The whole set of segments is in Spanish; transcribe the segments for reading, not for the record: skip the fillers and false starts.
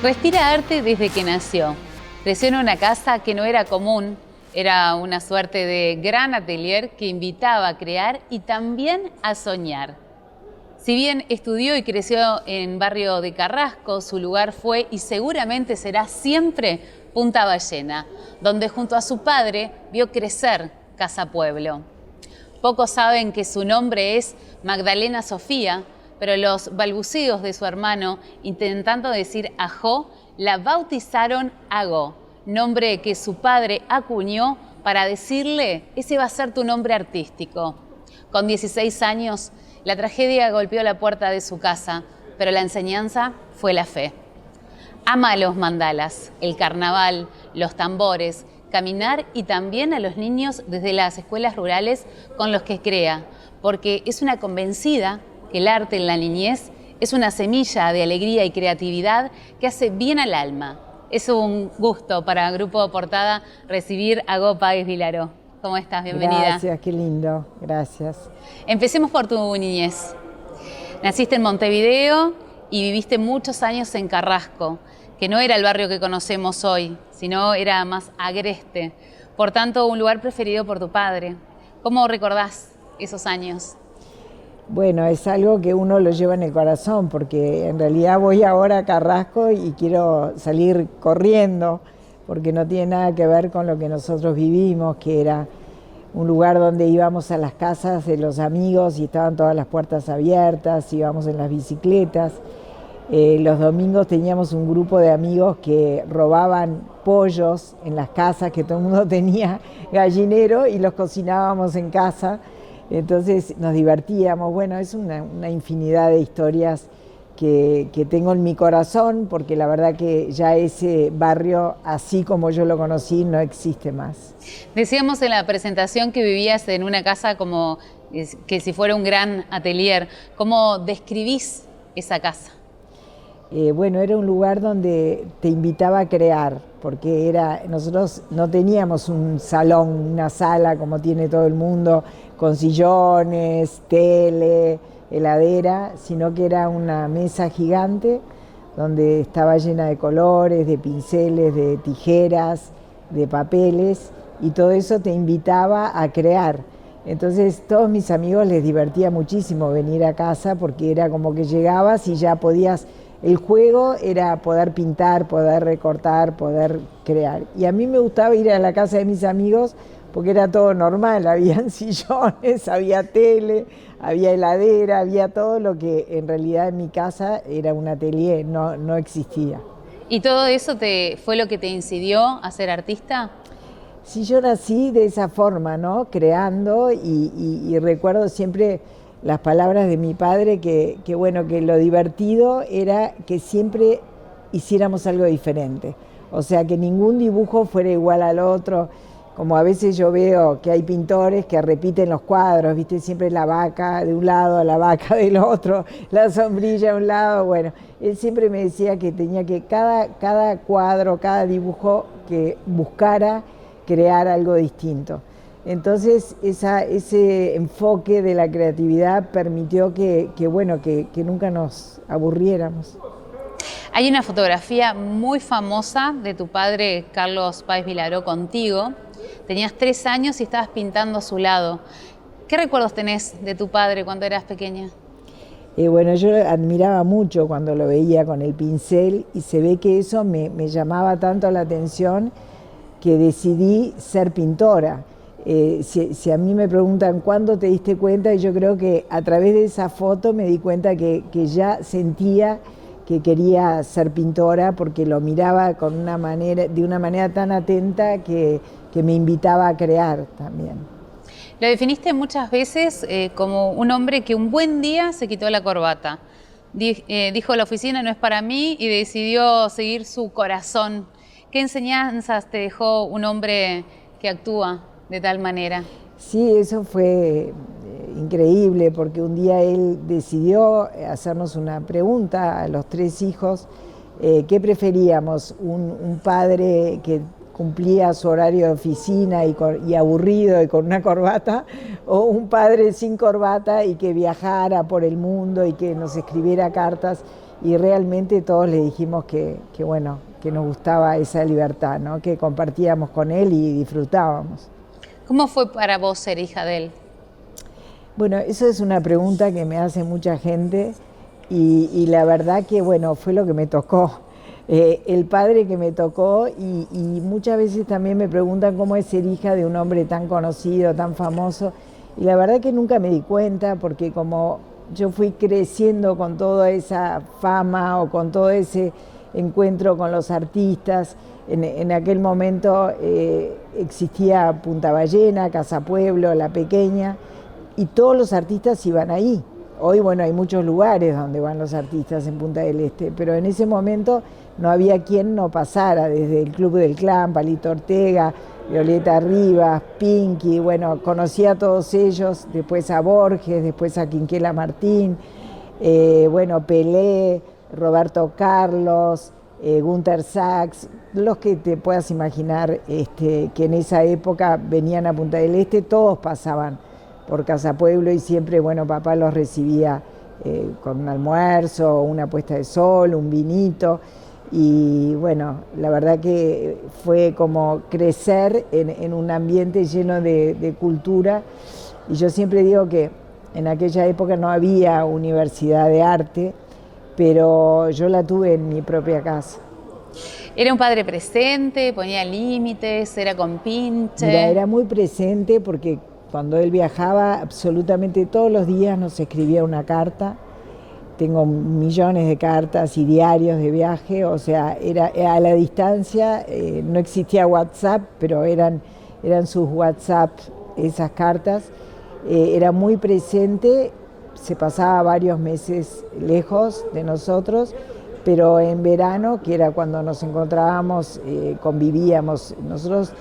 Respira arte desde que nació. Creció en una casa que no era común, era una suerte de gran atelier que invitaba a crear y también a soñar. Si bien estudió y creció en barrio de Carrasco, su lugar fue y seguramente será siempre Punta Ballena, donde junto a su padre vio crecer Casa Pueblo. Pocos saben que su nombre es Magdalena Sofía, pero los balbuceos de su hermano, intentando decir Ajó, la bautizaron Agó, nombre que su padre acuñó para decirle: ese va a ser tu nombre artístico. Con 16 años, la tragedia golpeó la puerta de su casa, pero la enseñanza fue la fe. Ama a los mandalas, el carnaval, los tambores, caminar y también a los niños desde las escuelas rurales con los que crea, porque es una convencida que el arte en la niñez es una semilla de alegría y creatividad que hace bien al alma. Es un gusto para Grupo Portada recibir a Agó Páez Vilaró. ¿Cómo estás? Bienvenida. Gracias, qué lindo, gracias. Empecemos por tu niñez. Naciste en Montevideo y viviste muchos años en Carrasco, que no era el barrio que conocemos hoy, sino era más agreste. Por tanto, un lugar preferido por tu padre. ¿Cómo recordás esos años? Bueno, es algo que uno lo lleva en el corazón, porque en realidad voy ahora a Carrasco y quiero salir corriendo, porque no tiene nada que ver con lo que nosotros vivimos, que era un lugar donde íbamos a las casas de los amigos y estaban todas las puertas abiertas, íbamos en las bicicletas. Los domingos teníamos un grupo de amigos que robaban pollos en las casas, que todo el mundo tenía gallinero, y los cocinábamos en casa. Entonces nos divertíamos. Bueno, es una infinidad de historias que tengo en mi corazón, porque la verdad que ya ese barrio, así como yo lo conocí, no existe más. Decíamos en la presentación que vivías en una casa como que si fuera un gran atelier. ¿Cómo describís esa casa? Bueno, era un lugar donde te invitaba a crear, porque nosotros no teníamos un salón, una sala como tiene todo el mundo, con sillones, tele, heladera, sino que era una mesa gigante donde estaba llena de colores, de pinceles, de tijeras, de papeles, y todo eso te invitaba a crear. Entonces todos mis amigos les divertía muchísimo venir a casa, porque era como que llegabas y ya podías. El juego era poder pintar, poder recortar, poder crear. Y a mí me gustaba ir a la casa de mis amigos porque era todo normal, había sillones, había tele, había heladera, había todo lo que en realidad en mi casa era un atelier, no existía. ¿Y todo eso fue lo que te incidió a ser artista? Sí, yo nací de esa forma, ¿no? Creando y recuerdo siempre las palabras de mi padre, que bueno, que lo divertido era que siempre hiciéramos algo diferente. O sea, que ningún dibujo fuera igual al otro. Como a veces yo veo que hay pintores que repiten los cuadros, ¿viste? Siempre la vaca de un lado, la vaca del otro, la sombrilla de un lado. Bueno, él siempre me decía que tenía que cada cuadro, cada dibujo, que buscara crear algo distinto. Entonces ese enfoque de la creatividad permitió que nunca nos aburriéramos. Hay una fotografía muy famosa de tu padre, Carlos Páez Vilaró, contigo. Tenías 3 años y estabas pintando a su lado. ¿Qué recuerdos tenés de tu padre cuando eras pequeña? Bueno, yo admiraba mucho cuando lo veía con el pincel, y se ve que eso me llamaba tanto la atención que decidí ser pintora. Si a mí me preguntan ¿cuándo te diste cuenta? Yo creo que a través de esa foto me di cuenta que ya sentía que quería ser pintora, porque lo miraba de una manera tan atenta que me invitaba a crear también. Lo definiste muchas veces como un hombre que un buen día se quitó la corbata. Dijo: la oficina no es para mí, y decidió seguir su corazón. ¿Qué enseñanzas te dejó un hombre que actúa de tal manera? Sí, eso fue increíble, porque un día él decidió hacernos una pregunta a los 3 hijos. ¿Qué preferíamos? ¿Un padre que cumplía su horario de oficina y aburrido y con una corbata, o un padre sin corbata y que viajara por el mundo y que nos escribiera cartas? y realmente todos le dijimos que bueno, que nos gustaba esa libertad, ¿no? Que compartíamos con él y disfrutábamos. ¿Cómo fue para vos ser hija de él? Bueno, eso es una pregunta que me hace mucha gente y la verdad que bueno, fue lo que me tocó. El padre que me tocó y muchas veces también me preguntan cómo es ser hija de un hombre tan conocido, tan famoso, y la verdad que nunca me di cuenta porque como yo fui creciendo con toda esa fama o con todo ese encuentro con los artistas, en aquel momento existía Punta Ballena, Casa Pueblo, La Pequeña, y todos los artistas iban ahí. Hoy, bueno, hay muchos lugares donde van los artistas en Punta del Este, pero en ese momento no había quien no pasara, desde el Club del Clan, Palito Ortega, Violeta Rivas, Pinky, bueno, conocí a todos ellos, después a Borges, después a Quinquela Martín, bueno, Pelé, Roberto Carlos, Gunter Sachs, los que te puedas imaginar que en esa época venían a Punta del Este, todos pasaban por Casa Pueblo y siempre, bueno, papá los recibía con un almuerzo, una puesta de sol, un vinito. Y bueno, la verdad que fue como crecer en un ambiente lleno de cultura. Y yo siempre digo que en aquella época no había universidad de arte, pero yo la tuve en mi propia casa. ¿Era un padre presente, ponía límites, era compinche? Mira, era muy presente porque cuando él viajaba absolutamente todos los días nos escribía una carta. Tengo millones de cartas y diarios de viaje, o sea, era a la distancia, no existía WhatsApp, pero eran sus WhatsApp esas cartas. Era muy presente, se pasaba varios meses lejos de nosotros, pero en verano, que era cuando nos encontrábamos, convivíamos. Nosotros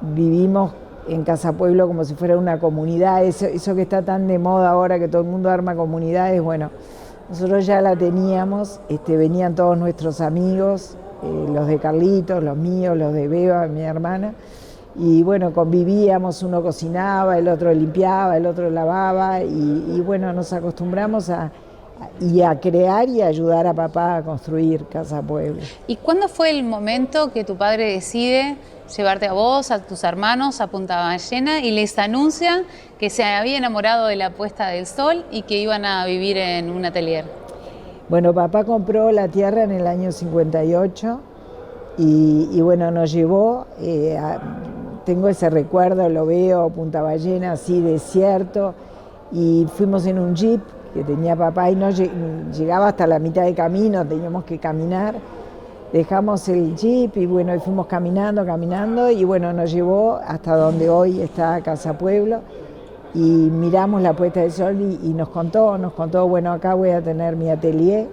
vivimos en Casa Pueblo como si fuera una comunidad, eso que está tan de moda ahora que todo el mundo arma comunidades, bueno, nosotros ya la teníamos, venían todos nuestros amigos, los de Carlitos, los míos, los de Beba, mi hermana, y bueno, convivíamos, uno cocinaba, el otro limpiaba, el otro lavaba, y bueno, nos acostumbramos a crear y a ayudar a papá a construir Casa Pueblo. ¿Y cuándo fue el momento que tu padre decide llevarte a vos, a tus hermanos, a Punta Ballena y les anuncia que se había enamorado de la puesta del sol y que iban a vivir en un atelier? Bueno, papá compró la tierra en el año 58 y bueno, nos llevó, tengo ese recuerdo, lo veo, Punta Ballena así desierto, y fuimos en un jeep que tenía papá y no llegaba hasta la mitad de camino, teníamos que caminar. Dejamos el jeep y bueno, y fuimos caminando y bueno, nos llevó hasta donde hoy está Casa Pueblo y miramos la puesta del sol y nos contó, bueno, acá voy a tener mi atelier,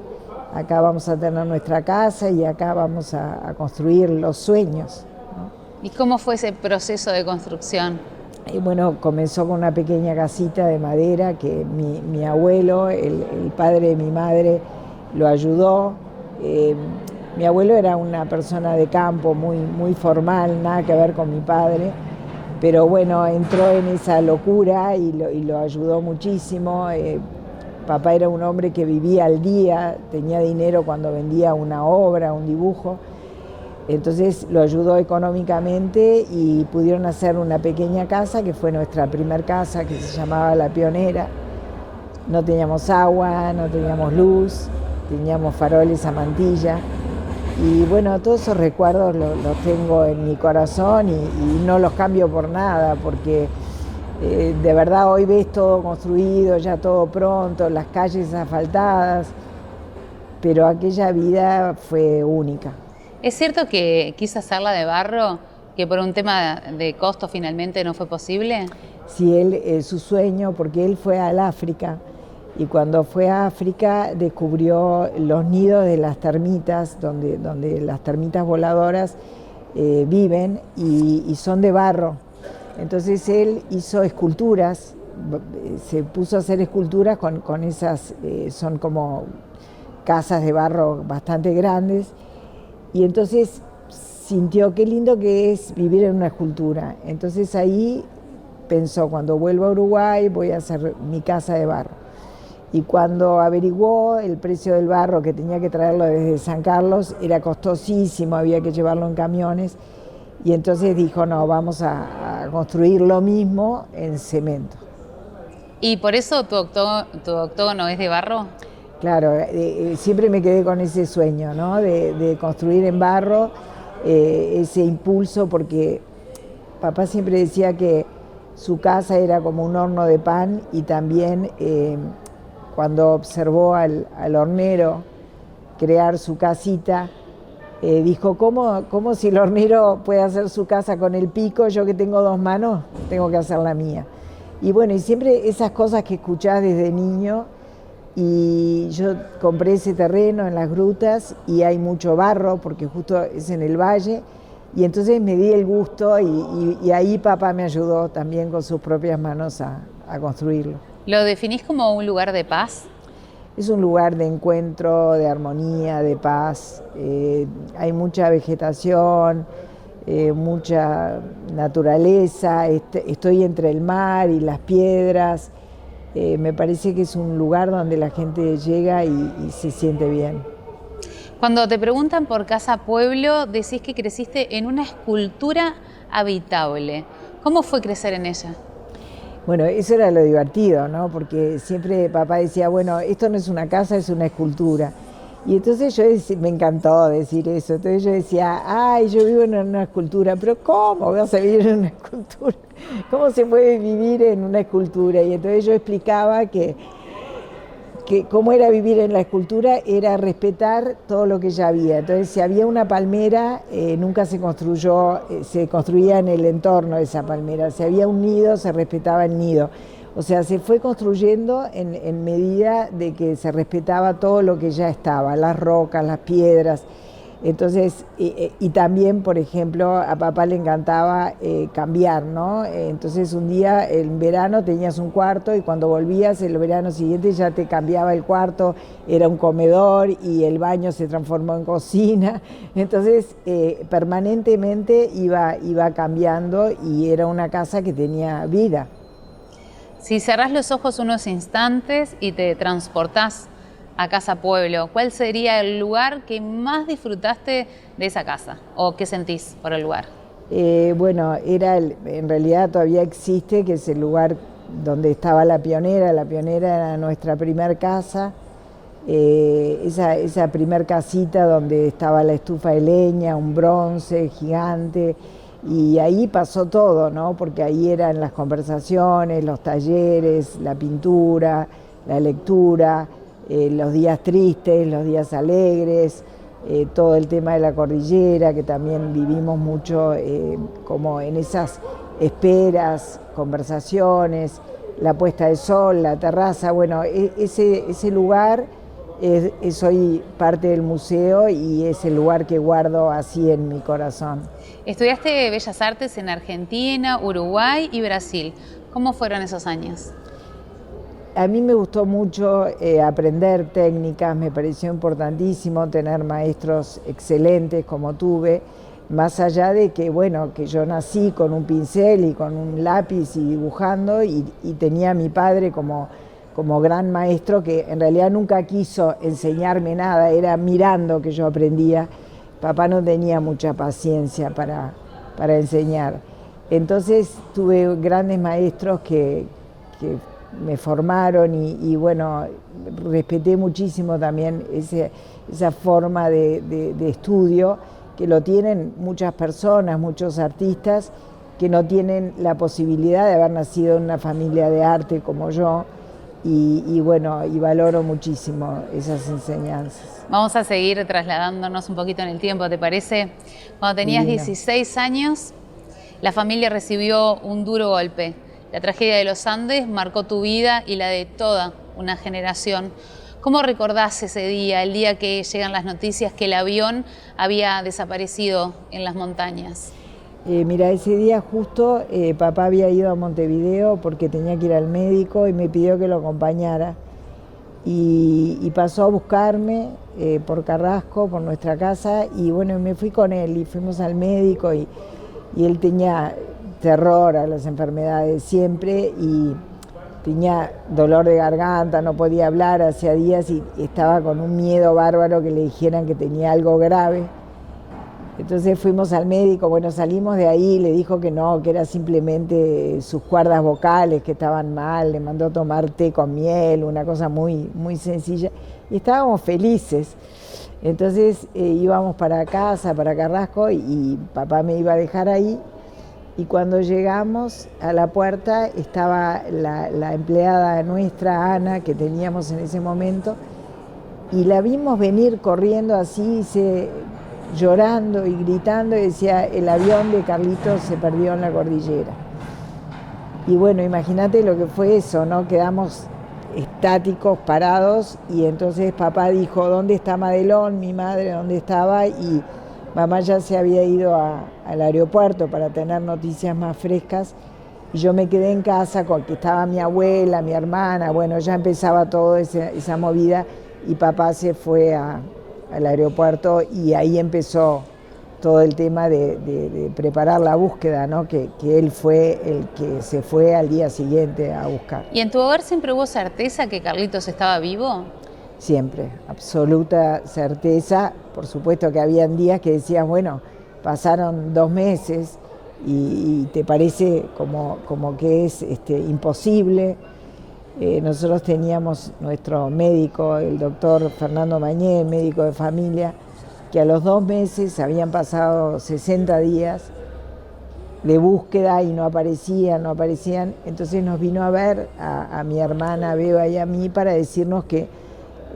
acá vamos a tener nuestra casa y acá vamos a construir los sueños, ¿no? ¿Y cómo fue ese proceso de construcción? Y bueno, comenzó con una pequeña casita de madera que mi abuelo, el padre de mi madre, lo ayudó. Mi abuelo era una persona de campo muy formal, nada que ver con mi padre, pero bueno, entró en esa locura y lo ayudó muchísimo. Papá era un hombre que vivía al día, tenía dinero cuando vendía una obra, un dibujo, entonces lo ayudó económicamente y pudieron hacer una pequeña casa que fue nuestra primer casa, que se llamaba La Pionera. No teníamos agua, no teníamos luz, teníamos faroles a mantilla. Y bueno, todos esos recuerdos los tengo en mi corazón y no los cambio por nada, porque de verdad hoy ves todo construido, ya todo pronto, las calles asfaltadas, pero aquella vida fue única. ¿Es cierto que quiso hacerla de barro, que por un tema de costo finalmente no fue posible? Sí, su sueño, porque él fue al África, y cuando fue a África descubrió los nidos de las termitas, donde las termitas voladoras viven y son de barro. Entonces él hizo esculturas, se puso a hacer esculturas con esas, son como casas de barro bastante grandes, y entonces sintió qué lindo que es vivir en una escultura. Entonces ahí pensó, cuando vuelva a Uruguay voy a hacer mi casa de barro. Y cuando averiguó el precio del barro, que tenía que traerlo desde San Carlos, era costosísimo, había que llevarlo en camiones, y entonces dijo, no, vamos a construir lo mismo en cemento. ¿Y por eso tu octógono es de barro? Claro, siempre me quedé con ese sueño, ¿no? De construir en barro, ese impulso, porque papá siempre decía que su casa era como un horno de pan, y también cuando observó al hornero crear su casita, dijo, ¿cómo si el hornero puede hacer su casa con el pico, yo que tengo 2 manos, tengo que hacer la mía? Y bueno, y siempre esas cosas que escuchás desde niño, y yo compré ese terreno en las grutas y hay mucho barro porque justo es en el valle, y entonces me di el gusto y ahí papá me ayudó también con sus propias manos a construirlo. ¿Lo definís como un lugar de paz? Es un lugar de encuentro, de armonía, de paz. Hay mucha vegetación, mucha naturaleza. Estoy entre el mar y las piedras. Me parece que es un lugar donde la gente llega y se siente bien. Cuando te preguntan por Casa Pueblo, decís que creciste en una escultura habitable. ¿Cómo fue crecer en ella? Bueno, eso era lo divertido, ¿no? Porque siempre papá decía, bueno, esto no es una casa, es una escultura. Y entonces me encantó decir eso. Entonces yo decía, ay, yo vivo en una escultura, pero ¿cómo vas a vivir en una escultura? ¿Cómo se puede vivir en una escultura? Y entonces yo explicaba que cómo era vivir en la escultura era respetar todo lo que ya había. Entonces, si había una palmera, nunca se construyó, se construía en el entorno de esa palmera. Si había un nido, se respetaba el nido. O sea, se fue construyendo en medida de que se respetaba todo lo que ya estaba, las rocas, las piedras. Entonces, y también, por ejemplo, a papá le encantaba cambiar, ¿no? Entonces un día en verano tenías un cuarto y cuando volvías el verano siguiente ya te cambiaba el cuarto, era un comedor y el baño se transformó en cocina. Entonces permanentemente iba cambiando y era una casa que tenía vida. Si cerrás los ojos unos instantes y te transportás a Casa Pueblo, ¿cuál sería el lugar que más disfrutaste de esa casa? ¿O qué sentís por el lugar? Bueno, en realidad todavía existe, que es el lugar donde estaba la Pionera. La Pionera era nuestra primer casa, esa primer casita donde estaba la estufa de leña, un bronce gigante, y ahí pasó todo, ¿no? Porque ahí eran las conversaciones, los talleres, la pintura, la lectura, los días tristes, los días alegres, todo el tema de la cordillera, que también vivimos mucho como en esas esperas, conversaciones, la puesta de sol, la terraza. Bueno, ese lugar es hoy parte del museo y es el lugar que guardo así en mi corazón. Estudiaste Bellas Artes en Argentina, Uruguay y Brasil. ¿Cómo fueron esos años? A mí me gustó mucho aprender técnicas, me pareció importantísimo tener maestros excelentes como tuve, más allá de que, bueno, que yo nací con un pincel y con un lápiz y dibujando, y tenía a mi padre como gran maestro, que en realidad nunca quiso enseñarme nada, era mirando que yo aprendía. Papá no tenía mucha paciencia para enseñar. Entonces tuve grandes maestros que me formaron y bueno, respeté muchísimo también esa forma de estudio que lo tienen muchas personas, muchos artistas que no tienen la posibilidad de haber nacido en una familia de arte como yo, y bueno, y valoro muchísimo esas enseñanzas. Vamos a seguir trasladándonos un poquito en el tiempo, ¿te parece? Cuando tenías 16 años, la familia recibió un duro golpe. La tragedia de los Andes marcó tu vida y la de toda una generación. ¿Cómo recordás ese día, el día que llegan las noticias que el avión había desaparecido en las montañas? Mira, ese día justo papá había ido a Montevideo porque tenía que ir al médico y me pidió que lo acompañara. Y pasó a buscarme por Carrasco, por nuestra casa, y bueno, me fui con él y fuimos al médico y él tenía terror a las enfermedades siempre, tenía dolor de garganta, no podía hablar hacía días y estaba con un miedo bárbaro que le dijeran que tenía algo grave. Entonces fuimos al médico, bueno, salimos de ahí, le dijo que no, que era simplemente sus cuerdas vocales que estaban mal, le mandó tomar té con miel, una cosa muy, muy sencilla, y estábamos felices. Entonces íbamos para casa, para Carrasco, y papá me iba a dejar ahí, y cuando llegamos a la puerta estaba la empleada nuestra, Ana, que teníamos en ese momento, y la vimos venir corriendo así, llorando y gritando, y decía: el avión de Carlitos se perdió en la cordillera. Y bueno, imagínate lo que fue eso, ¿no? Quedamos estáticos, parados, y entonces papá dijo: ¿dónde está Madelón? Mi madre, ¿dónde estaba? Y mamá ya se había ido al aeropuerto para tener noticias más frescas, y yo me quedé en casa con que estaba mi abuela, mi hermana, bueno, ya empezaba toda esa movida, y papá se fue al aeropuerto, y ahí empezó todo el tema de preparar la búsqueda, ¿no? Que él fue el que se fue al día siguiente a buscar. ¿Y en tu hogar siempre hubo certeza que Carlitos estaba vivo? Siempre, absoluta certeza. Por supuesto que habían días que decías, bueno, pasaron 2 meses y te parece como que es imposible. Nosotros teníamos nuestro médico, el doctor Fernando Mañé, médico de familia, que a los 2 meses habían pasado 60 días de búsqueda y no aparecían. Entonces nos vino a ver a mi hermana Beba y a mí para decirnos que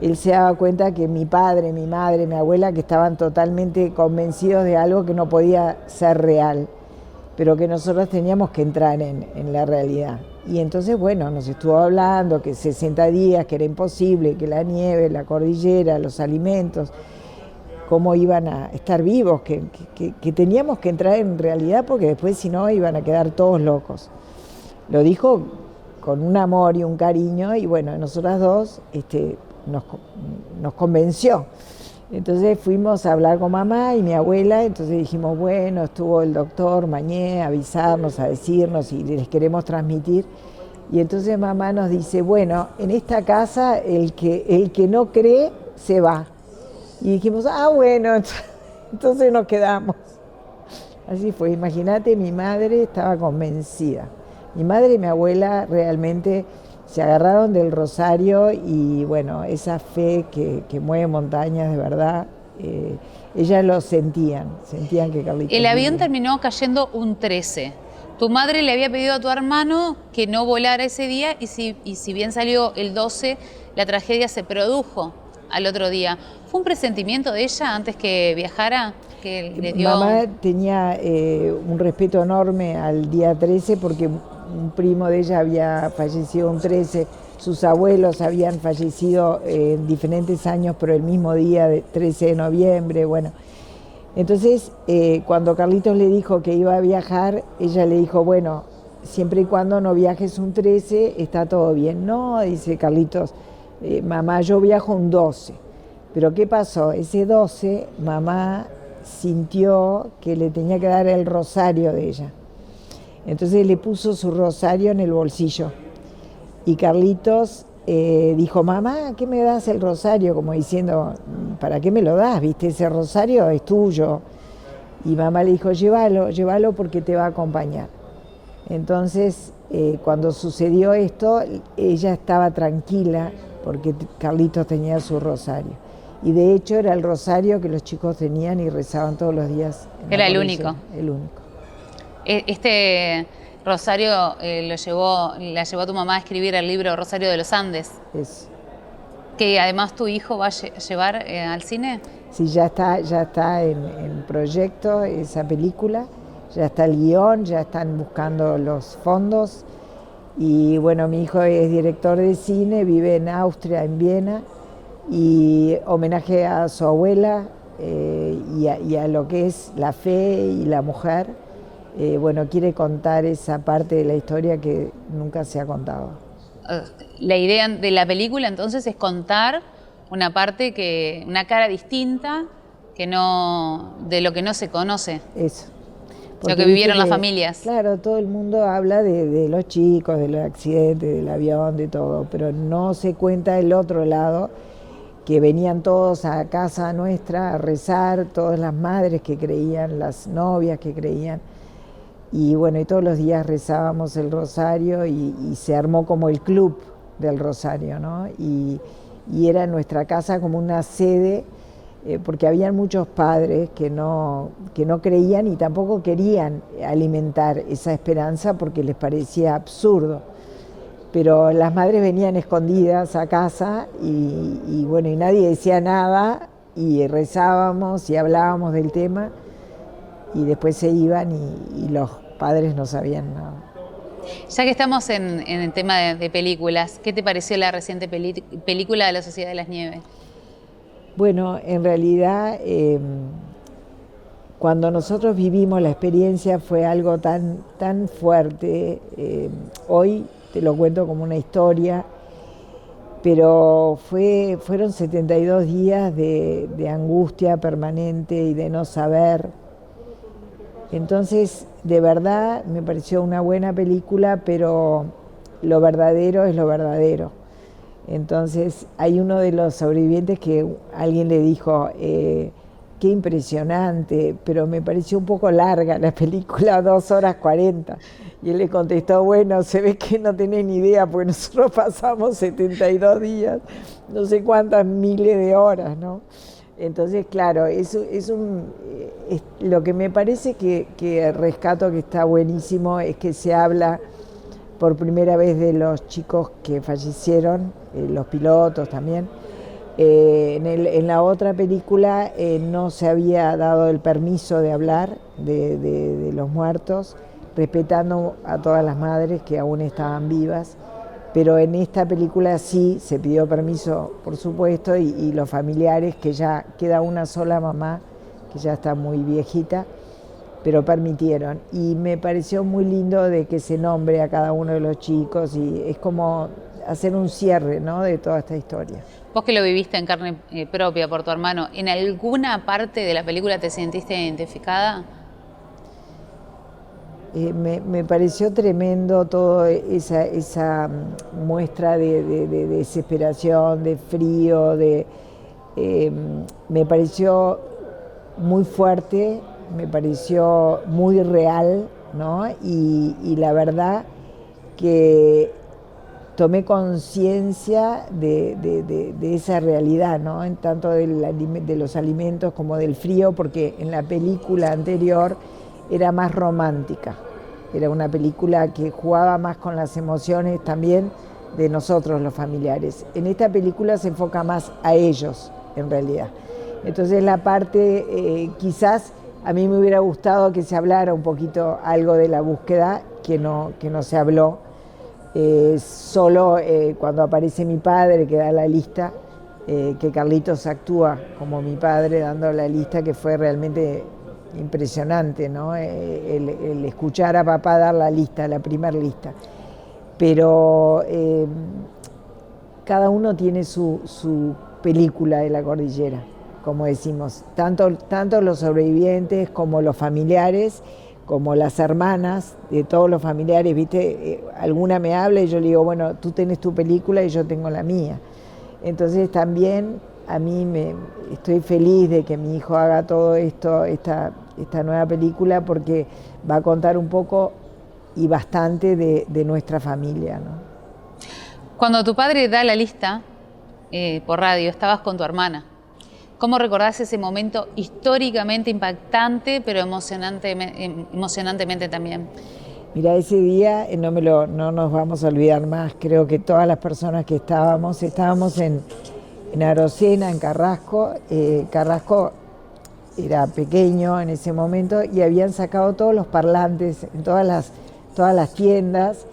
él se daba cuenta que mi padre, mi madre, mi abuela, que estaban totalmente convencidos de algo que no podía ser real, pero que nosotros teníamos que entrar en la realidad. Y entonces, bueno, nos estuvo hablando que 60 días, que era imposible, que la nieve, la cordillera, los alimentos, cómo iban a estar vivos, que teníamos que entrar en realidad, porque después si no iban a quedar todos locos. Lo dijo con un amor y un cariño, y bueno, nosotras dos nos convenció. Entonces fuimos a hablar con mamá y mi abuela, entonces dijimos, bueno, estuvo el doctor Mañé a avisarnos, a decirnos, y les queremos transmitir. Y entonces mamá nos dice, bueno, en esta casa el que no cree se va. Y dijimos, bueno, entonces nos quedamos. Así fue, imagínate, mi madre estaba convencida. Mi madre y mi abuela realmente se agarraron del rosario, y bueno, esa fe que mueve montañas de verdad, ellas lo sentían que Carlitos... El avión terminó cayendo un 13. Tu madre le había pedido a tu hermano que no volara ese día, y si bien salió el 12, la tragedia se produjo al otro día. ¿Fue un presentimiento de ella antes que viajara? Que le dio... Mamá tenía un respeto enorme al día 13, porque un primo de ella había fallecido un 13, sus abuelos habían fallecido en diferentes años, pero el mismo día, de 13 de noviembre, bueno. Entonces, cuando Carlitos le dijo que iba a viajar, ella le dijo, bueno, siempre y cuando no viajes un 13, está todo bien. No, dice Carlitos, mamá, yo viajo un 12. Pero ¿qué pasó? Ese 12, mamá sintió que le tenía que dar el rosario de ella. Entonces le puso su rosario en el bolsillo. Y Carlitos dijo, mamá, ¿qué me das el rosario? Como diciendo, ¿para qué me lo das? ¿Viste? Ese rosario es tuyo. Y mamá le dijo, llévalo porque te va a acompañar. Entonces, cuando sucedió esto, ella estaba tranquila porque Carlitos tenía su rosario. Y de hecho era el rosario que los chicos tenían y rezaban todos los días. Era el único. El único. Este rosario la llevó tu mamá a escribir el libro Rosario de los Andes. Eso. Que además tu hijo va a llevar al cine. Sí, ya está en proyecto esa película, ya está el guión, ya están buscando los fondos. Y bueno, mi hijo es director de cine, vive en Austria, en Viena, y homenaje a su abuela y a lo que es la fe y la mujer. Bueno, quiere contar esa parte de la historia que nunca se ha contado. La idea de la película entonces es contar una parte una cara distinta de lo que no se conoce. Eso. Lo que vivieron las familias. Claro, todo el mundo habla de los chicos, de los accidentes, del avión, de todo, pero no se cuenta el otro lado, que venían todos a casa nuestra a rezar, todas las madres que creían, las novias que creían, y bueno, y todos los días rezábamos el rosario y se armó como el club del rosario, ¿no? Y era nuestra casa como una sede, porque habían muchos padres que no creían y tampoco querían alimentar esa esperanza porque les parecía absurdo. Pero las madres venían escondidas a casa y bueno, y nadie decía nada y rezábamos y hablábamos del tema y después se iban y los padres no sabían nada. Ya que estamos en el tema de películas, ¿qué te pareció la reciente película de La Sociedad de las Nieves? Bueno, en realidad cuando nosotros vivimos la experiencia fue algo tan fuerte. Hoy te lo cuento como una historia, pero fueron 72 días de angustia permanente y de no saber. Entonces, de verdad, me pareció una buena película, pero lo verdadero es lo verdadero. Entonces, hay uno de los sobrevivientes que alguien le dijo, qué impresionante, pero me pareció un poco larga la película, 2 horas 40. Y él le contestó, bueno, se ve que no tenés ni idea, porque nosotros pasamos 72 días, no sé cuántas miles de horas, ¿no? Entonces, claro, lo que me parece que rescato, que está buenísimo, es que se habla por primera vez de los chicos que fallecieron, los pilotos también. En la otra película no se había dado el permiso de hablar de los muertos, respetando a todas las madres que aún estaban vivas, pero en esta película sí se pidió permiso, por supuesto, y los familiares, que ya queda una sola mamá, que ya está muy viejita, pero permitieron. Y me pareció muy lindo de que se nombre a cada uno de los chicos, y es como hacer un cierre, ¿no?, de toda esta historia. Vos que lo viviste en carne propia por tu hermano, ¿en alguna parte de la película te sentiste identificada? Me pareció tremendo toda esa muestra de desesperación, de frío, me pareció muy fuerte, me pareció muy real, ¿no? Y la verdad que tomé conciencia de esa realidad, ¿no? En tanto de los alimentos como del frío, porque en la película anterior era más romántica, era una película que jugaba más con las emociones también de nosotros los familiares. En esta película se enfoca más a ellos, en realidad. Entonces la parte, quizás a mí me hubiera gustado que se hablara un poquito algo de la búsqueda, que no se habló, solo cuando aparece mi padre, que da la lista, que Carlitos actúa como mi padre dando la lista, que fue realmente impresionante, ¿no? El escuchar a papá dar la lista, la primera lista. Pero cada uno tiene su película de la cordillera, como decimos, tanto los sobrevivientes como los familiares, como las hermanas de todos los familiares, ¿viste? Alguna me habla y yo le digo, bueno, tú tenés tu película y yo tengo la mía. Entonces también a mí estoy feliz de que mi hijo haga todo esto, esta nueva película, porque va a contar un poco y bastante de nuestra familia, ¿no? Cuando tu padre da la lista por radio, estabas con tu hermana. ¿Cómo recordás ese momento históricamente impactante, pero emocionantemente también? Mira, ese día no nos vamos a olvidar más. Creo que todas las personas que estábamos en Arocena, en Carrasco. Carrasco era pequeño en ese momento y habían sacado todos los parlantes en todas las tiendas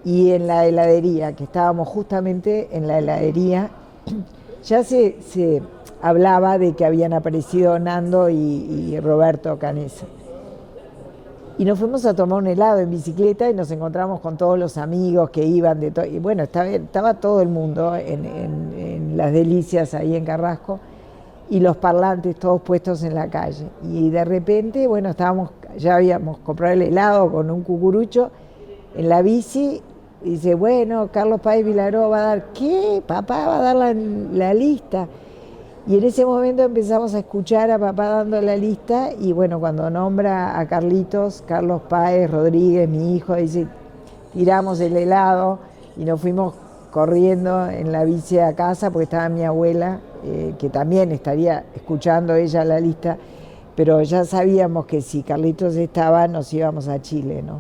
y en la heladería, que estábamos justamente en la heladería. Ya se hablaba de que habían aparecido Nando y Roberto Canessa. Y nos fuimos a tomar un helado en bicicleta y nos encontramos con todos los amigos que iban y bueno, estaba todo el mundo en Las Delicias, ahí en Carrasco, y los parlantes todos puestos en la calle. Y de repente, bueno, estábamos ya habíamos comprado el helado con un cucurucho en la bici. Y dice, bueno, Carlos Páez Vilaró va a dar, ¿qué? Papá va a dar la lista. Y en ese momento empezamos a escuchar a papá dando la lista y bueno, cuando nombra a Carlitos, Carlos Páez Rodríguez, mi hijo, dice, tiramos el helado y nos fuimos corriendo en la bici a casa porque estaba mi abuela, que también estaría escuchando ella la lista, pero ya sabíamos que si Carlitos estaba nos íbamos a Chile, ¿no?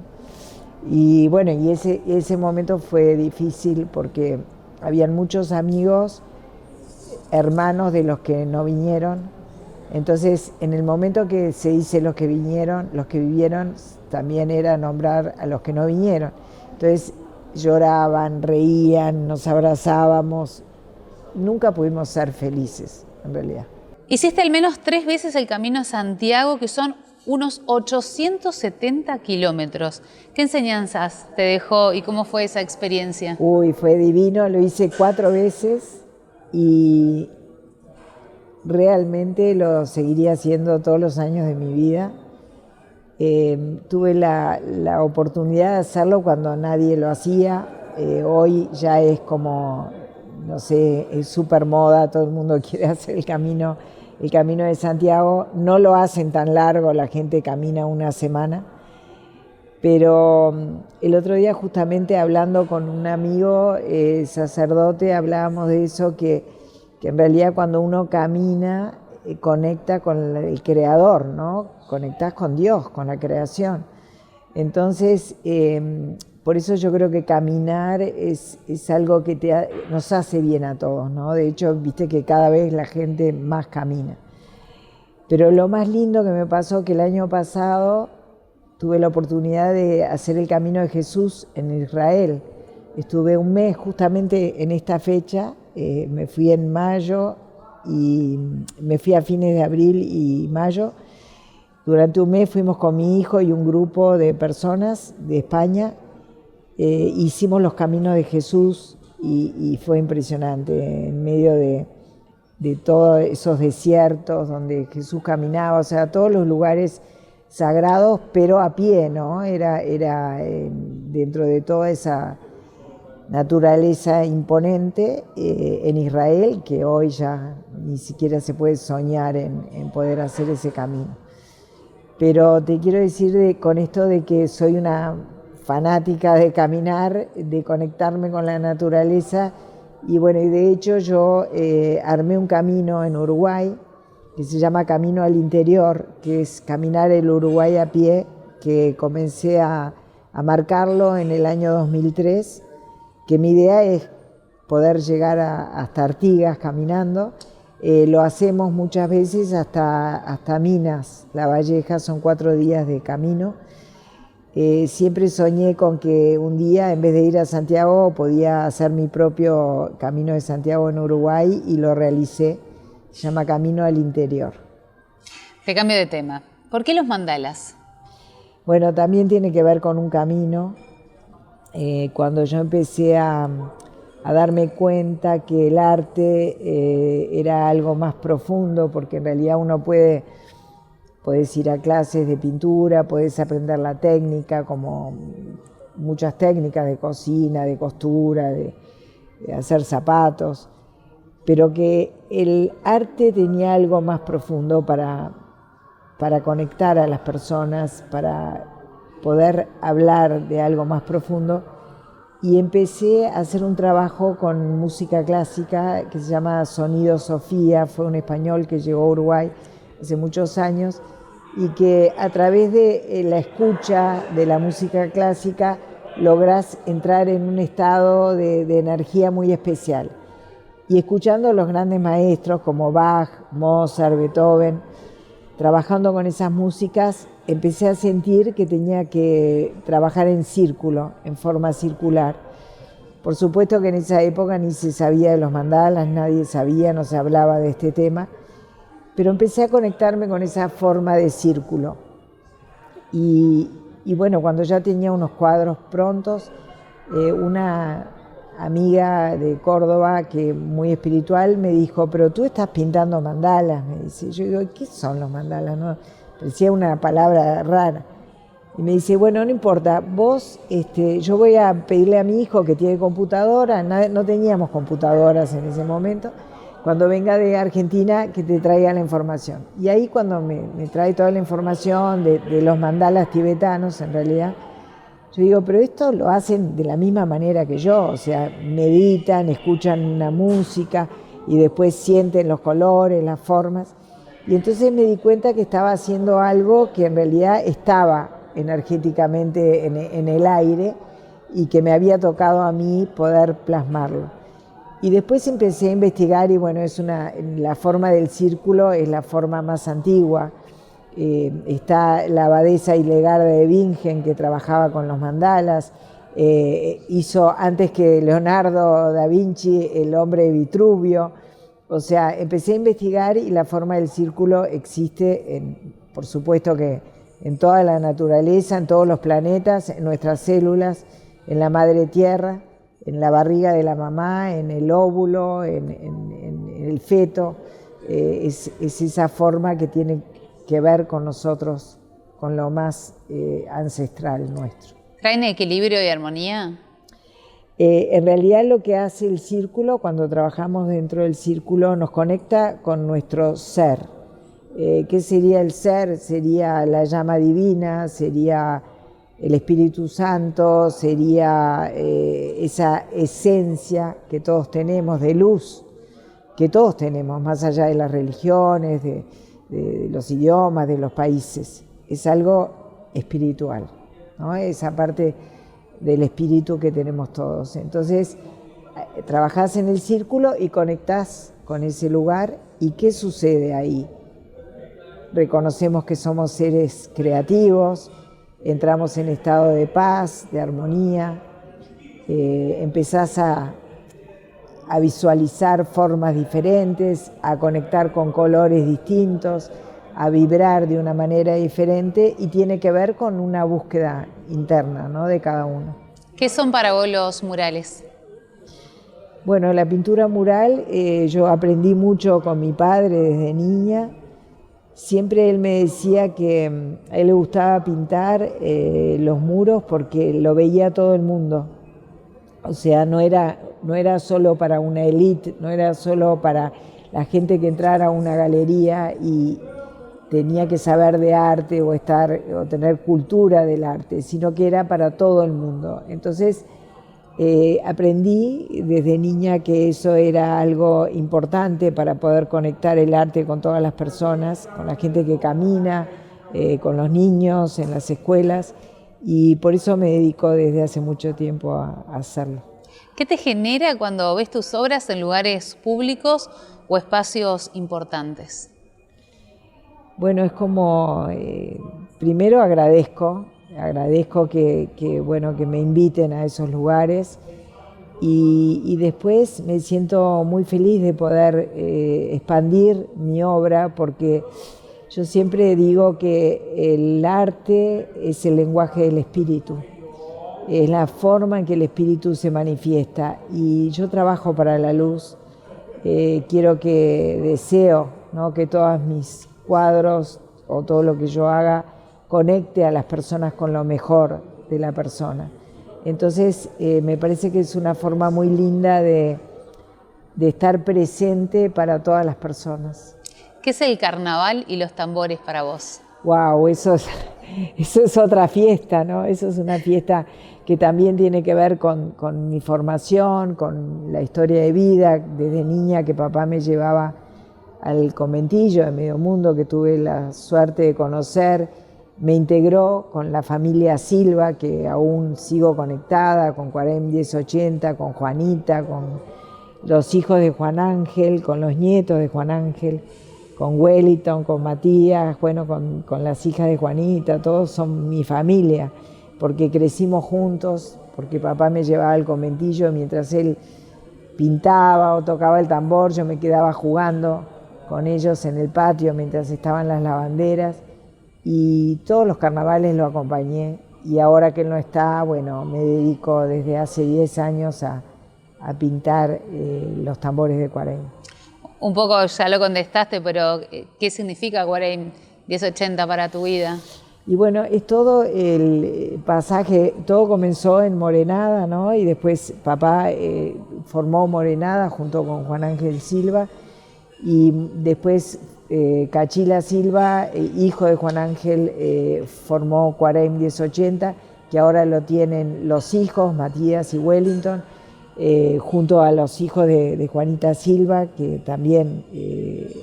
Y bueno, y ese momento fue difícil porque habían muchos amigos, hermanos de los que no vinieron. Entonces, en el momento que se dice los que vinieron, los que vivieron, también era nombrar a los que no vinieron. Entonces, lloraban, reían, nos abrazábamos. Nunca pudimos ser felices, en realidad. Hiciste al menos 3 veces el Camino a Santiago, que son unos 870 kilómetros. ¿Qué enseñanzas te dejó y cómo fue esa experiencia? Uy, fue divino, lo hice 4 veces. Y realmente lo seguiría haciendo todos los años de mi vida. Tuve la oportunidad de hacerlo cuando nadie lo hacía. Hoy ya es como, no sé, es súper moda, todo el mundo quiere hacer el camino de Santiago. No lo hacen tan largo, la gente camina una semana. Pero el otro día justamente hablando con un amigo sacerdote, hablábamos de eso, que en realidad cuando uno camina conecta con el Creador, ¿no? Conectás con Dios, con la creación. Entonces, por eso yo creo que caminar es algo que nos hace bien a todos, ¿no? De hecho, viste que cada vez la gente más camina. Pero lo más lindo que me pasó que el año pasado tuve la oportunidad de hacer el Camino de Jesús en Israel. Estuve un mes justamente en esta fecha, me fui en mayo y me fui a fines de abril y mayo. Durante un mes fuimos con mi hijo y un grupo de personas de España. Hicimos los Caminos de Jesús y fue impresionante en medio de todos esos desiertos donde Jesús caminaba, o sea, todos los lugares sagrados, pero a pie, ¿no? Era dentro de toda esa naturaleza imponente en Israel, que hoy ya ni siquiera se puede soñar en poder hacer ese camino. Pero te quiero decir con esto de que soy una fanática de caminar, de conectarme con la naturaleza, y bueno, y de hecho yo armé un camino en Uruguay, que se llama Camino al Interior, que es caminar el Uruguay a pie, que comencé a marcarlo en el año 2003, que mi idea es poder llegar hasta Artigas caminando. Lo hacemos muchas veces hasta Minas, La Valleja, son 4 días de camino. Siempre soñé con que un día, en vez de ir a Santiago, podía hacer mi propio Camino de Santiago en Uruguay, y lo realicé. Se llama Camino al Interior. Te cambio de tema. ¿Por qué los mandalas? Bueno, también tiene que ver con un camino. Cuando yo empecé a darme cuenta que el arte era algo más profundo, porque en realidad uno puedes ir a clases de pintura, puedes aprender la técnica, como muchas técnicas de cocina, de costura, de hacer zapatos, pero que el arte tenía algo más profundo para conectar a las personas, para poder hablar de algo más profundo. Y empecé a hacer un trabajo con música clásica que se llama Sonido Sofía. Fue un español que llegó a Uruguay hace muchos años y que a través de la escucha de la música clásica lográs entrar en un estado de energía muy especial. Y escuchando a los grandes maestros como Bach, Mozart, Beethoven, trabajando con esas músicas, empecé a sentir que tenía que trabajar en círculo, en forma circular. Por supuesto que en esa época ni se sabía de los mandalas, nadie sabía, no se hablaba de este tema, pero empecé a conectarme con esa forma de círculo. Y bueno, cuando ya tenía unos cuadros prontos, una amiga de Córdoba, que muy espiritual, me dijo, pero tú estás pintando mandalas, me dice. Yo digo, ¿qué son los mandalas? No, parecía una palabra rara. Y me dice, bueno, no importa, vos, yo voy a pedirle a mi hijo que tiene computadora, no teníamos computadoras en ese momento, cuando venga de Argentina que te traiga la información. Y ahí cuando me trae toda la información de los mandalas tibetanos, en realidad, yo digo, pero esto lo hacen de la misma manera que yo, o sea, meditan, escuchan una música y después sienten los colores, las formas. Y entonces me di cuenta que estaba haciendo algo que en realidad estaba energéticamente en el aire y que me había tocado a mí poder plasmarlo. Y después empecé a investigar y bueno, la forma del círculo es la forma más antigua. Está la abadesa Hildegarda de Bingen, que trabajaba con los mandalas, hizo antes que Leonardo da Vinci El hombre de Vitruvio. O sea, empecé a investigar y la forma del círculo existe, por supuesto que en toda la naturaleza, en todos los planetas, en nuestras células, en la madre tierra, en la barriga de la mamá, en el óvulo, en el feto. Es esa forma que tiene que ver con nosotros, con lo más ancestral nuestro. ¿Traen equilibrio y armonía? En realidad lo que hace el círculo, cuando trabajamos dentro del círculo, nos conecta con nuestro ser. ¿Qué sería el ser? Sería la llama divina, sería el Espíritu Santo, sería esa esencia que todos tenemos de luz, que todos tenemos, más allá de las religiones, de los idiomas, de los países. Es algo espiritual, ¿no? Esa parte del espíritu que tenemos todos. Entonces, trabajás en el círculo y conectás con ese lugar. ¿Y qué sucede ahí? Reconocemos que somos seres creativos, entramos en estado de paz, de armonía, empezás a visualizar formas diferentes, a conectar con colores distintos, a vibrar de una manera diferente, y tiene que ver con una búsqueda interna, ¿no?, de cada uno. ¿Qué son para vos los murales? Bueno, la pintura mural, yo aprendí mucho con mi padre desde niña. Siempre él me decía que a él le gustaba pintar los muros porque lo veía todo el mundo. O sea, no era solo para una élite, no era solo para la gente que entrara a una galería y tenía que saber de arte o tener cultura del arte, sino que era para todo el mundo. Entonces, aprendí desde niña que eso era algo importante para poder conectar el arte con todas las personas, con la gente que camina, con los niños en las escuelas, y por eso me dedico desde hace mucho tiempo a hacerlo. ¿Qué te genera cuando ves tus obras en lugares públicos o espacios importantes? Bueno, es como, primero agradezco que me inviten a esos lugares, y después me siento muy feliz de poder expandir mi obra, porque yo siempre digo que el arte es el lenguaje del espíritu, es la forma en que el espíritu se manifiesta, y yo trabajo para la luz. Deseo, ¿no?, que todos mis cuadros o todo lo que yo haga conecte a las personas con lo mejor de la persona. Entonces, me parece que es una forma muy linda de estar presente para todas las personas. ¿Qué es el carnaval y los tambores para vos? Wow, eso es otra fiesta, ¿no? Eso es una fiesta que también tiene que ver con mi formación, con la historia de vida desde niña, que papá me llevaba al conventillo de Medio Mundo, que tuve la suerte de conocer. Me integró con la familia Silva, que aún sigo conectada, con Cuarem 1080, con Juanita, con los hijos de Juan Ángel, con los nietos de Juan Ángel, con Wellington, con Matías, bueno, con las hijas de Juanita. Todos son mi familia, porque crecimos juntos, porque papá me llevaba al conventillo mientras él pintaba o tocaba el tambor. Yo me quedaba jugando con ellos en el patio mientras estaban las lavanderas, y todos los carnavales lo acompañé, y ahora que él no está, bueno, me dedico desde hace 10 años a pintar los tambores de Cuarem. Un poco ya lo contestaste, pero ¿qué significa Cuarem 1080 para tu vida? Y bueno, es todo el pasaje, todo comenzó en Morenada, ¿no? Y después papá formó Morenada junto con Juan Ángel Silva, y después Cachila Silva, hijo de Juan Ángel, formó Cuareim 1080, que ahora lo tienen los hijos, Matías y Wellington, junto a los hijos de Juanita Silva, que también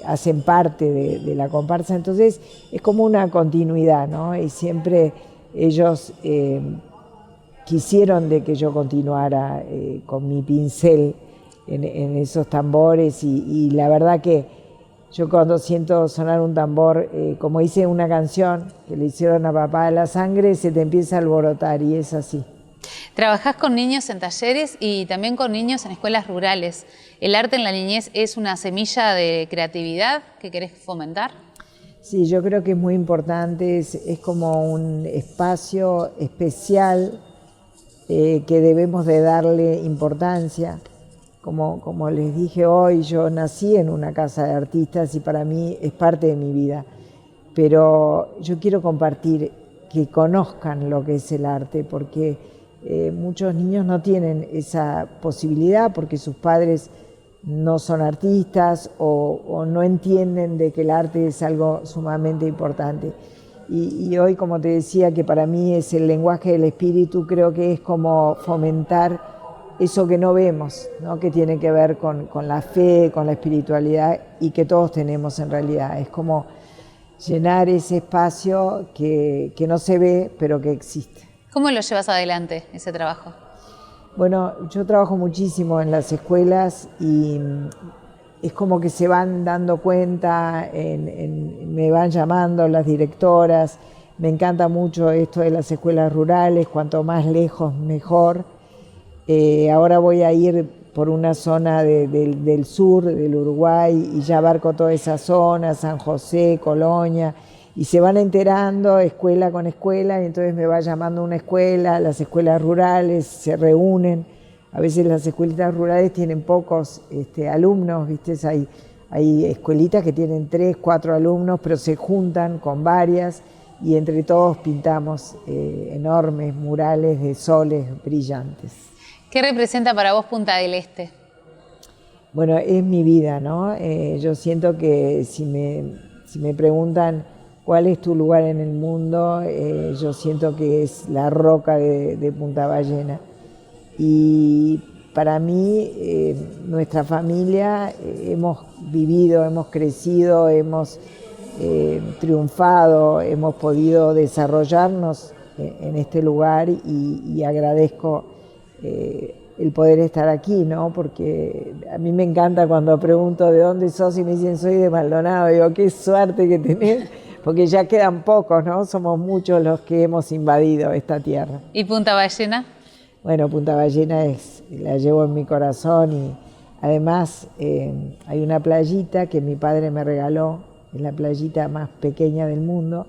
hacen parte de la comparsa. Entonces es como una continuidad, ¿no? Y siempre ellos quisieron de que yo continuara con mi pincel en esos tambores, y la verdad que yo cuando siento sonar un tambor, como hice una canción que le hicieron a papá, la sangre se te empieza a alborotar, y es así. Trabajás con niños en talleres y también con niños en escuelas rurales. ¿El arte en la niñez es una semilla de creatividad que querés fomentar? Sí, yo creo que es muy importante, es como un espacio especial que debemos de darle importancia. Como les dije hoy, yo nací en una casa de artistas y para mí es parte de mi vida, pero yo quiero compartir, que conozcan lo que es el arte, porque muchos niños no tienen esa posibilidad porque sus padres no son artistas o no entienden de que el arte es algo sumamente importante. Y hoy, como te decía, que para mí es el lenguaje del espíritu, creo que es como fomentar eso que no vemos, ¿no? Que tiene que ver con la fe, con la espiritualidad, y que todos tenemos en realidad. Es como llenar ese espacio que no se ve, pero que existe. ¿Cómo lo llevas adelante, ese trabajo? Bueno, yo trabajo muchísimo en las escuelas y es como que se van dando cuenta, me van llamando las directoras. Me encanta mucho esto de las escuelas rurales, cuanto más lejos mejor. Ahora voy a ir por una zona del sur del Uruguay y ya abarco toda esa zona, San José, Colonia, y se van enterando escuela con escuela, y entonces me va llamando una escuela, las escuelas rurales se reúnen. A veces las escuelitas rurales tienen pocos alumnos, ¿viste? Hay escuelitas que tienen 3, 4 alumnos, pero se juntan con varias y entre todos pintamos enormes murales de soles brillantes. ¿Qué representa para vos Punta del Este? Bueno, es mi vida, ¿no? Yo siento que si me preguntan cuál es tu lugar en el mundo, yo siento que es la roca de Punta Ballena. Y para mí, nuestra familia, hemos vivido, hemos crecido, hemos triunfado, hemos podido desarrollarnos en este lugar, y agradezco el poder estar aquí, ¿no? Porque a mí me encanta cuando pregunto de dónde sos y me dicen soy de Maldonado. Digo, qué suerte que tenés, porque ya quedan pocos, ¿no? Somos muchos los que hemos invadido esta tierra. ¿Y Punta Ballena? Bueno, Punta Ballena la llevo en mi corazón, y además hay una playita que mi padre me regaló, es la playita más pequeña del mundo,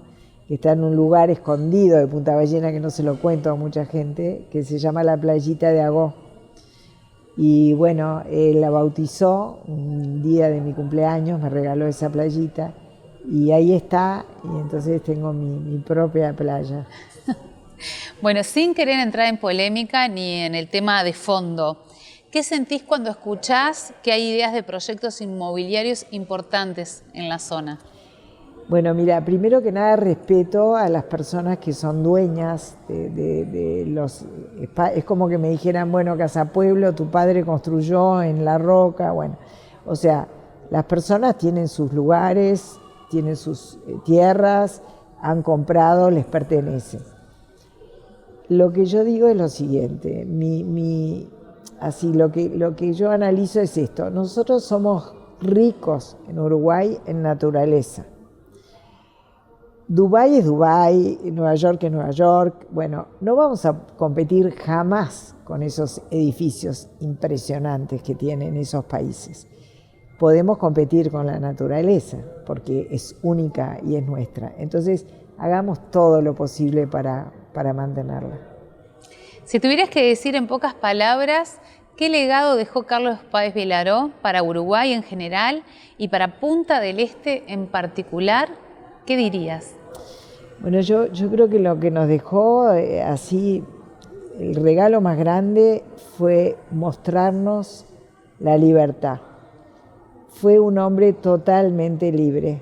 que está en un lugar escondido de Punta Ballena que no se lo cuento a mucha gente, que se llama la Playita de Agó. Y bueno, él la bautizó un día de mi cumpleaños, me regaló esa playita, y ahí está, y entonces tengo mi propia playa. Bueno, sin querer entrar en polémica ni en el tema de fondo, ¿qué sentís cuando escuchás que hay ideas de proyectos inmobiliarios importantes en la zona? Bueno, mira, primero que nada respeto a las personas que son dueñas de los... Es como que me dijeran, bueno, Casa Pueblo, tu padre construyó en La Roca, bueno. O sea, las personas tienen sus lugares, tienen sus tierras, han comprado, les pertenece. Lo que yo digo es lo siguiente, lo que yo analizo es esto: nosotros somos ricos en Uruguay en naturaleza. Dubái es Dubái, Nueva York es Nueva York. Bueno, no vamos a competir jamás con esos edificios impresionantes que tienen esos países. Podemos competir con la naturaleza porque es única y es nuestra. Entonces, hagamos todo lo posible para mantenerla. Si tuvieras que decir en pocas palabras, ¿qué legado dejó Carlos Páez Vilaró para Uruguay en general y para Punta del Este en particular? ¿qué dirías? Bueno, yo creo que lo que nos dejó así, el regalo más grande fue mostrarnos la libertad. Fue un hombre totalmente libre.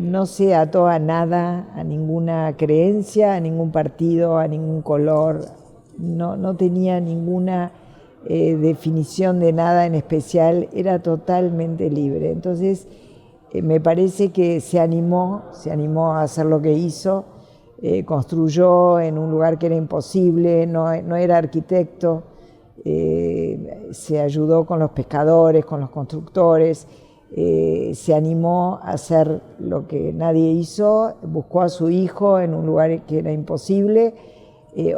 No se ató a nada, a ninguna creencia, a ningún partido, a ningún color. No tenía ninguna definición de nada en especial, era totalmente libre. Entonces, me parece que se animó a hacer lo que hizo, construyó en un lugar que era imposible, no era arquitecto, se ayudó con los pescadores, con los constructores, se animó a hacer lo que nadie hizo, buscó a su hijo en un lugar que era imposible,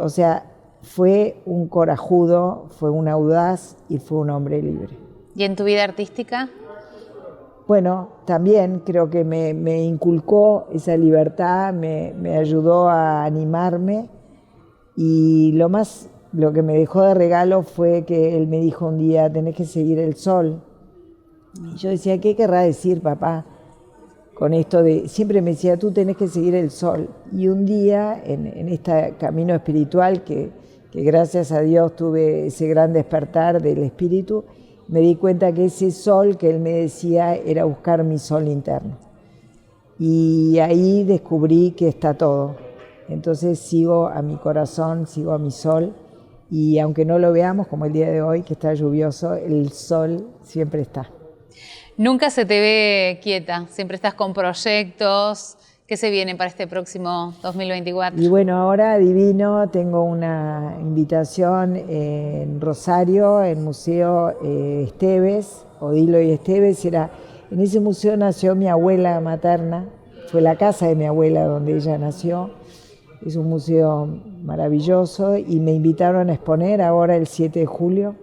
o sea, fue un corajudo, fue un audaz y fue un hombre libre. ¿Y en tu vida artística? Bueno, también creo que me inculcó esa libertad, me ayudó a animarme y lo que me dejó de regalo fue que él me dijo un día, tenés que seguir el sol. Y yo decía, ¿qué querrá decir papá con esto de, siempre me decía, tú tenés que seguir el sol? Y un día en este camino espiritual que gracias a Dios tuve ese gran despertar del espíritu, me di cuenta que ese sol que él me decía era buscar mi sol interno. Y ahí descubrí que está todo. Entonces sigo a mi corazón, sigo a mi sol, y aunque no lo veamos, como el día de hoy, que está lluvioso, el sol siempre está. Nunca se te ve quieta, siempre estás con proyectos. ¿Qué se viene para este próximo 2024? Y bueno, ahora adivino, tengo una invitación en Rosario, en Museo Esteves, Odilo y Esteves. En ese museo nació mi abuela materna, fue la casa de mi abuela donde ella nació. Es un museo maravilloso y me invitaron a exponer ahora el 7 de julio.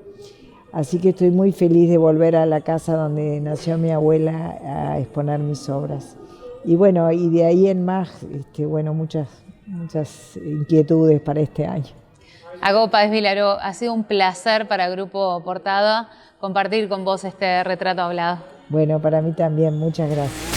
Así que estoy muy feliz de volver a la casa donde nació mi abuela a exponer mis obras. Y bueno, y de ahí en más, muchas inquietudes para este año. Ago Páez Vilaró, ha sido un placer para Grupo Portada compartir con vos este retrato hablado. Bueno, para mí también, muchas gracias.